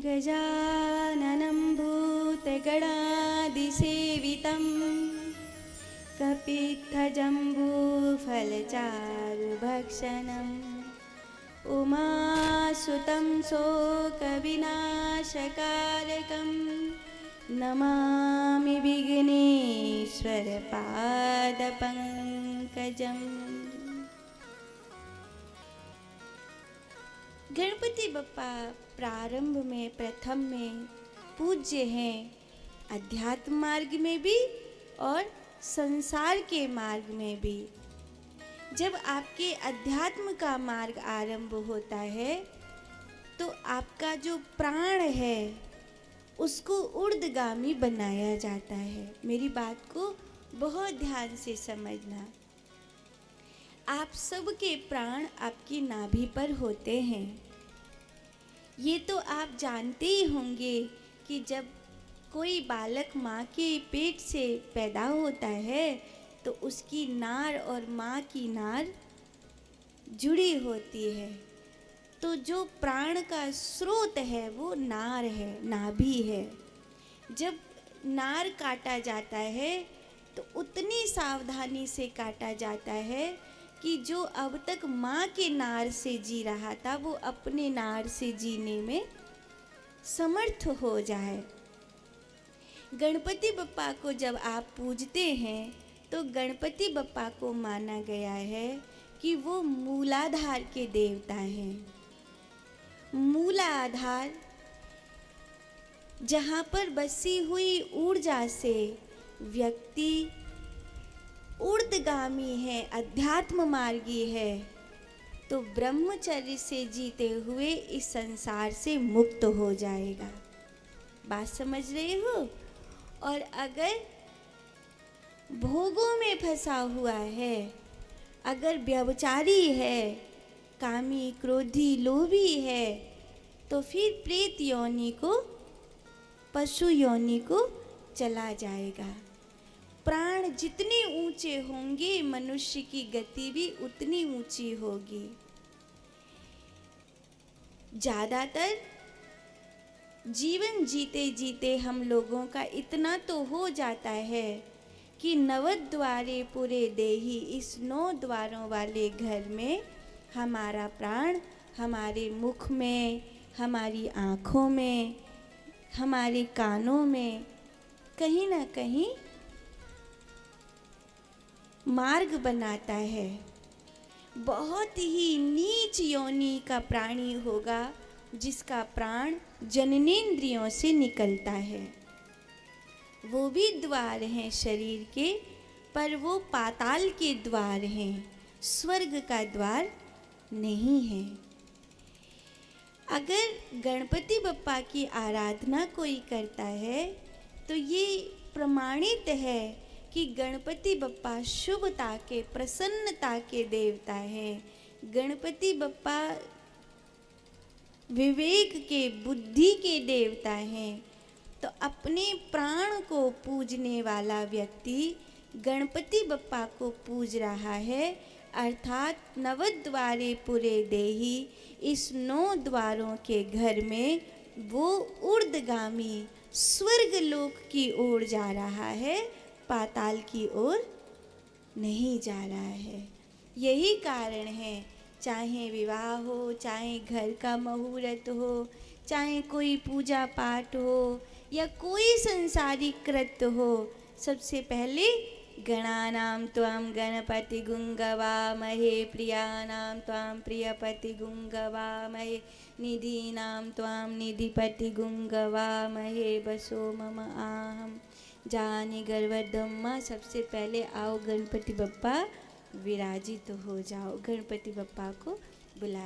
गजाननं भूतगणादिसेवितं कपित्थजम्बूफलचारुभक्षणम् उमासुतं शोकविनाशकारकं नमामि विघ्नेश्वरपादपङ्कजम्। गणपति बप्पा प्रारंभ में, प्रथम में पूज्य हैं, अध्यात्म मार्ग में भी और संसार के मार्ग में भी। जब आपके अध्यात्म का मार्ग आरंभ होता है तो आपका जो प्राण है उसको ऊर्ध्वगामी बनाया जाता है। मेरी बात को बहुत ध्यान से समझना। आप सबके प्राण आपकी नाभि पर होते हैं। ये तो आप जानते ही होंगे कि जब कोई बालक माँ के पेट से पैदा होता है तो उसकी नार और माँ की नार जुड़ी होती है। तो जो प्राण का स्रोत है वो नार है, नाभि है। जब नार काटा जाता है तो उतनी सावधानी से काटा जाता है कि जो अब तक माँ के नार से जी रहा था वो अपने नार से जीने में समर्थ हो जाए। गणपति बप्पा को जब आप पूजते हैं तो गणपति बप्पा को माना गया है कि वो मूलाधार के देवता हैं। मूलाधार जहाँ पर बसी हुई ऊर्जा से व्यक्ति ऊर्ध्वगामी है, अध्यात्म मार्गी है, तो ब्रह्मचर्य से जीते हुए इस संसार से मुक्त हो जाएगा। बात समझ रहे हो? और अगर भोगों में फंसा हुआ है, अगर व्यभिचारी है, कामी, क्रोधी, लोभी है, तो फिर प्रेत योनि को, पशु योनि को चला जाएगा। प्राण जितने ऊंचे होंगे मनुष्य की गति भी उतनी ऊंची होगी। ज़्यादातर जीवन जीते जीते हम लोगों का इतना तो हो जाता है कि नवद्वारे पुरे देहि, इस 9 द्वारों वाले घर में हमारा प्राण हमारे मुख में, हमारी आँखों में, हमारे कानों में कहीं ना कहीं मार्ग बनाता है। बहुत ही नीच योनि का प्राणी होगा जिसका प्राण जननेंद्रियों से निकलता है। वो भी द्वार हैं शरीर के, पर वो पाताल के द्वार हैं, स्वर्ग का द्वार नहीं है। अगर गणपति बप्पा की आराधना कोई करता है तो ये प्रमाणित है कि गणपति बप्पा शुभता के, प्रसन्नता के देवता हैं। गणपति बप्पा विवेक के, बुद्धि के देवता हैं। तो अपने प्राण को पूजने वाला व्यक्ति गणपति बप्पा को पूज रहा है, अर्थात नवद्वारे पुरे देहि, इस 9 द्वारों के घर में वो ऊर्ध्वगामी स्वर्ग लोक की ओर जा रहा है, पाताल की ओर नहीं जा रहा है। यही कारण है, चाहे विवाह हो, चाहे घर का मुहूर्त हो, चाहे कोई पूजा पाठ हो या कोई संसारिक कृत्य हो, सबसे पहले गणानां त्वां गणपति गुंगवामहे, प्रियानां त्वां प्रियपति गुंगवामहे, निधीनां त्वां निधिपति गुंगवामहे, बसो मम आहम जानी गर्वधम्मा। सबसे पहले आओ गणपति बप्पा विराजित हो जाओ। गणपति बप्पा को बुला